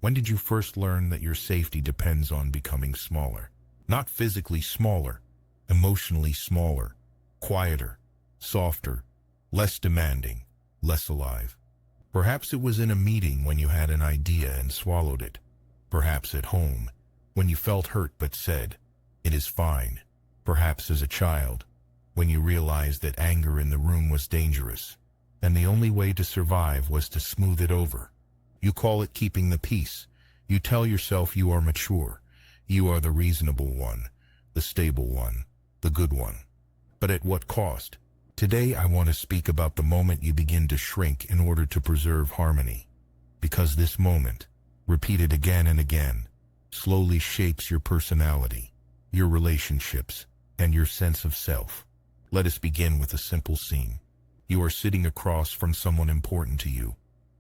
When did you first learn that your safety depends on becoming smaller? Not physically smaller, emotionally smaller, quieter, softer, less demanding, less alive. Perhaps it was in a meeting when you had an idea and swallowed it. Perhaps at home, when you felt hurt but said, "It is fine." Perhaps as a child, when you realized that anger in the room was dangerous, and the only way to survive was to smooth it over. You call it keeping the peace. You tell yourself you are mature. You are the reasonable one, the stable one, the good one. But at what cost? Today I want to speak about the moment you begin to shrink in order to preserve harmony. Because this moment, repeated again and again, slowly shapes your personality, your relationships, and your sense of self. Let us begin with a simple scene. You are sitting across from someone important to you,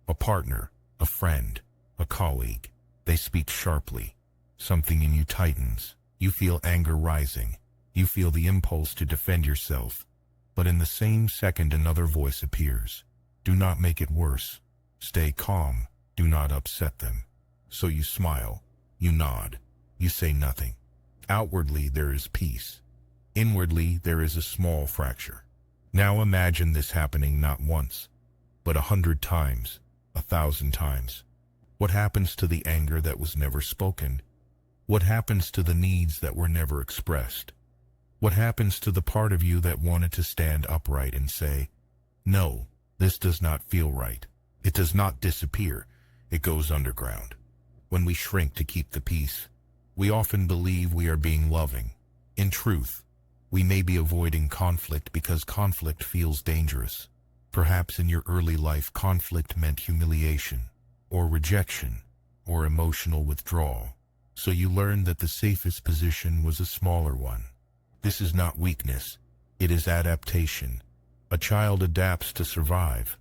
a partner, a friend, a colleague. They speak sharply. Something in you tightens. You feel anger rising. You feel the impulse to defend yourself. But in the same second another voice appears. Do not make it worse. Stay calm. Do not upset them. So you smile. You nod. You say nothing. Outwardly there is peace. Inwardly there is a small fracture. Now imagine this happening not once, but 100 times, 1,000 times. What happens to the anger that was never spoken? What happens to the needs that were never expressed? What happens to the part of you that wanted to stand upright and say, "No, this does not feel right"? It does not disappear. It goes underground. When we shrink to keep the peace, we often believe we are being loving. In truth, we may be avoiding conflict because conflict feels dangerous. Perhaps in your early life, conflict meant humiliation, or rejection, or emotional withdrawal. So you learned that the safest position was a smaller one. This is not weakness. It is adaptation. A child adapts to survive.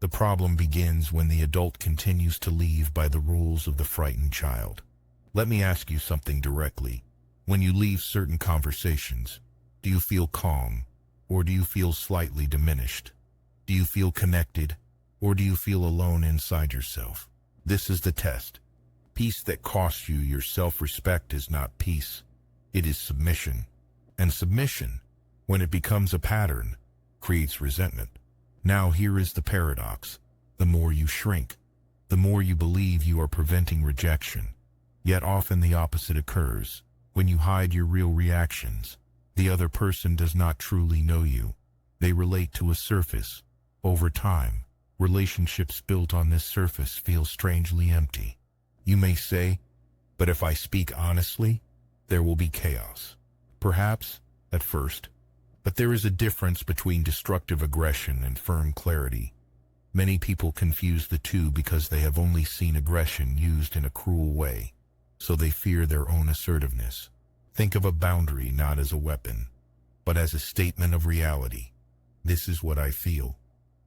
The problem begins when the adult continues to leave by the rules of the frightened child. Let me ask you something directly. When you leave certain conversations, do you feel calm, or do you feel slightly diminished? Do you feel connected, or do you feel alone inside yourself? This is the test. Peace that costs you your self-respect is not peace. It is submission. And submission, when it becomes a pattern, creates resentment. Now here is the paradox. The more you shrink, the more you believe you are preventing rejection. Yet often the opposite occurs. When you hide your real reactions, the other person does not truly know you. They relate to a surface. Over time, relationships built on this surface feel strangely empty. You may say, "But if I speak honestly, there will be chaos." Perhaps, at first. But there is a difference between destructive aggression and firm clarity. Many people confuse the two because they have only seen aggression used in a cruel way, so they fear their own assertiveness. Think of a boundary not as a weapon, but as a statement of reality. This is what I feel.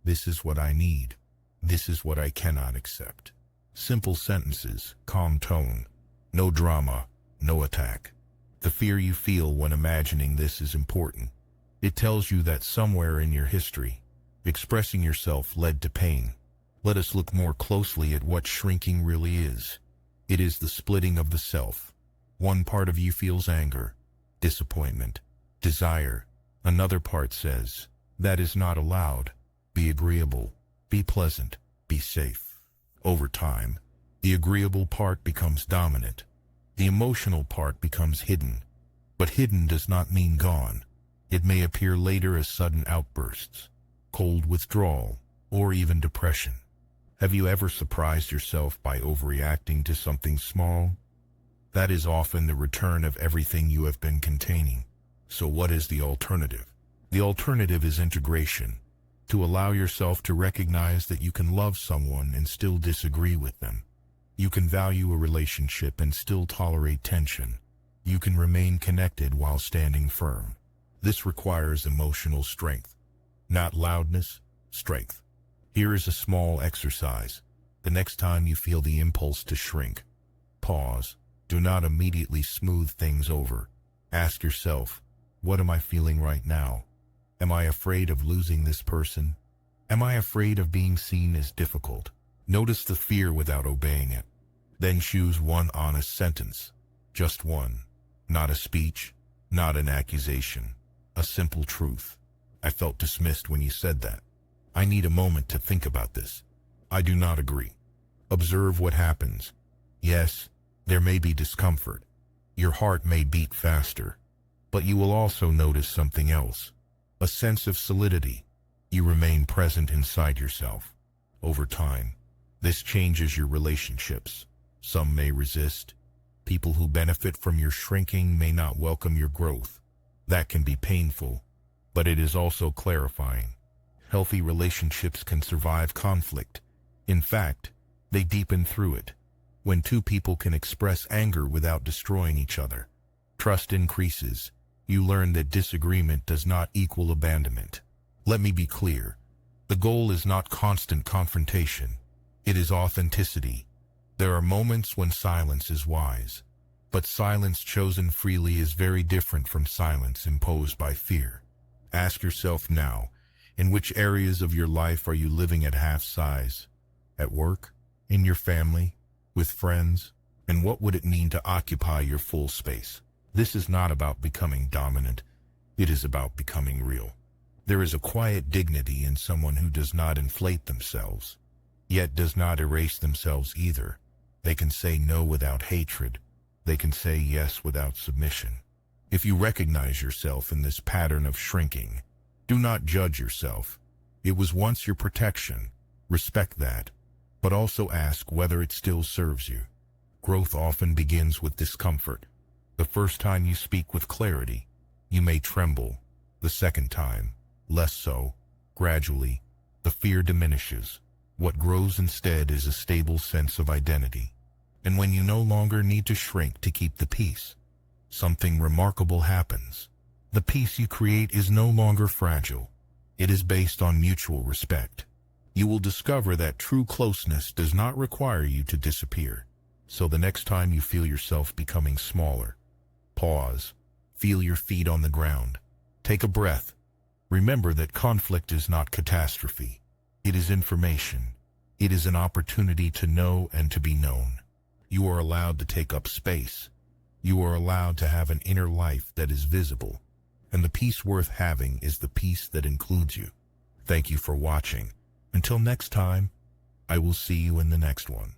This is what I need. This is what I cannot accept. Simple sentences, calm tone, no drama, no attack. The fear you feel when imagining this is important. It tells you that somewhere in your history, expressing yourself led to pain. Let us look more closely at what shrinking really is. It is the splitting of the self. One part of you feels anger, disappointment, desire. Another part says, "That is not allowed. Be agreeable, be pleasant, be safe." Over time, the agreeable part becomes dominant. The emotional part becomes hidden. But hidden does not mean gone. It may appear later as sudden outbursts, cold withdrawal, or even depression. Have you ever surprised yourself by overreacting to something small? That is often the return of everything you have been containing. So what is the alternative? The alternative is integration. To allow yourself to recognize that you can love someone and still disagree with them. You can value a relationship and still tolerate tension. You can remain connected while standing firm. This requires emotional strength, not loudness, strength. Here is a small exercise. The next time you feel the impulse to shrink, pause. Do not immediately smooth things over. Ask yourself, what am I feeling right now? Am I afraid of losing this person? Am I afraid of being seen as difficult? Notice the fear without obeying it. Then choose one honest sentence. Just one. Not a speech, not an accusation. A simple truth. I felt dismissed when you said that. I need a moment to think about this. I do not agree. Observe what happens. Yes, there may be discomfort. Your heart may beat faster. But you will also notice something else. A sense of solidity. You remain present inside yourself. Over time, this changes your relationships. Some may resist. People who benefit from your shrinking may not welcome your growth. That can be painful, but it is also clarifying. Healthy relationships can survive conflict. In fact, they deepen through it. When two people can express anger without destroying each other, trust increases. You learn that disagreement does not equal abandonment. Let me be clear. The goal is not constant confrontation. It is authenticity. There are moments when silence is wise, but silence chosen freely is very different from silence imposed by fear. Ask yourself now, in which areas of your life are you living at half size? At work? In your family? With friends? And what would it mean to occupy your full space? This is not about becoming dominant. It is about becoming real. There is a quiet dignity in someone who does not inflate themselves, yet does not erase themselves either. They can say no without hatred. They can say yes without submission. If you recognize yourself in this pattern of shrinking, do not judge yourself. It was once your protection. Respect that, but also ask whether it still serves you. Growth often begins with discomfort. The first time you speak with clarity, you may tremble. The second time, less so. Gradually, the fear diminishes. What grows instead is a stable sense of identity. And when you no longer need to shrink to keep the peace, something remarkable happens. The peace you create is no longer fragile. It is based on mutual respect. You will discover that true closeness does not require you to disappear. So the next time you feel yourself becoming smaller, pause. Feel your feet on the ground. Take a breath. Remember that conflict is not catastrophe. It is information. It is an opportunity to know and to be known. You are allowed to take up space. You are allowed to have an inner life that is visible. And the peace worth having is the peace that includes you. Thank you for watching. Until next time, I will see you in the next one.